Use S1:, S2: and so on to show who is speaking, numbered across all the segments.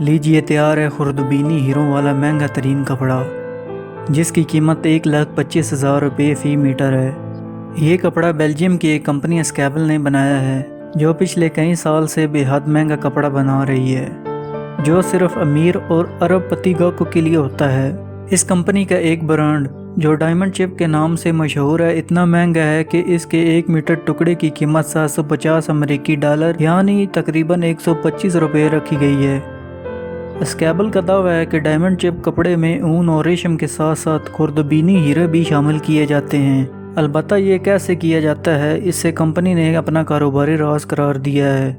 S1: लीजिए तैयार है खुर्दबीनी हीरो वाला महंगा तरीन कपड़ा, जिसकी कीमत 1,25,000 रुपये फ़ी मीटर है। ये कपड़ा बेल्जियम की एक कंपनी स्कैबल ने बनाया है, जो पिछले कई साल से बेहद महंगा कपड़ा बना रही है, जो सिर्फ अमीर और अरबपति गाहकों के लिए होता है। इस कंपनी का एक ब्रांड जो डायमंड चिप के नाम से मशहूर है, इतना महंगा है कि इसके 1 मीटर टुकड़े की कीमत 750 अमेरिकी डॉलर यानी तकरीबन 125 रुपये रखी गई है। स्कैबल का दावा है कि डायमंड चिप कपड़े में ऊन और रेशम के साथ साथ खुर्दबीनी हीरे भी शामिल किए जाते हैं। अलबत्ता ये कैसे किया जाता है, इससे कंपनी ने अपना कारोबारी राज करार दिया है।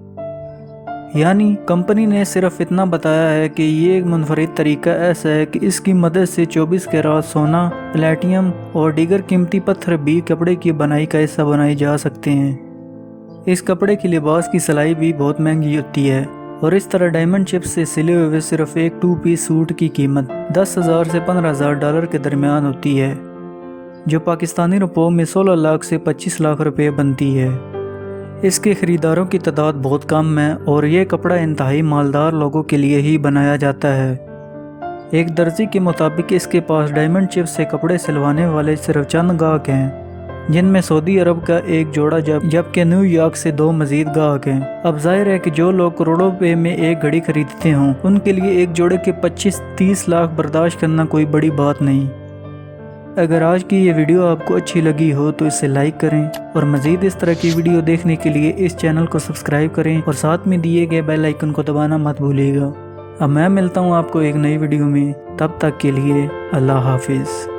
S1: यानी कंपनी ने सिर्फ इतना बताया है कि ये एक मुनफरिद तरीका ऐसा है कि इसकी मदद से 24 कैरेट सोना, प्लेटिनम और दीगर कीमती पत्थर भी कपड़े की बनाई का हिस्सा बनाए जा सकते हैं। इस कपड़े की लिबास की सिलाई भी बहुत महंगी होती है और इस तरह डायमंड चिप से सिले हुए सिर्फ एक 2 पीस सूट की कीमत 10,000 से 15,000 डॉलर के दरमियान होती है, जो पाकिस्तानी रुपयों में 16 लाख से 25 लाख रुपए बनती है। इसके ख़रीदारों की तादाद बहुत कम है और ये कपड़ा इंतहाई मालदार लोगों के लिए ही बनाया जाता है। एक दर्जी के मुताबिक इसके पास डायमंड चिप से कपड़े सिलवाने वाले सिर्फ चंद गाहक हैं, जिनमें सऊदी अरब का एक जोड़ा जबकि न्यूयॉर्क से 2 मजीद गाहक हैं। अब जाहिर है कि जो लोग करोड़ों रुपए में एक घड़ी खरीदते हों, उनके लिए एक जोड़े के 25-30 लाख बर्दाश्त करना कोई बड़ी बात नहीं। अगर आज की ये वीडियो आपको अच्छी लगी हो तो इसे लाइक करें और मज़ीद इस तरह की वीडियो देखने के लिए इस चैनल को सब्सक्राइब करें और साथ में दिए गए बेल आइकन को दबाना मत भूलिएगा। अब मैं मिलता हूँ आपको एक नई वीडियो में, तब तक के लिए अल्लाह हाफिज़।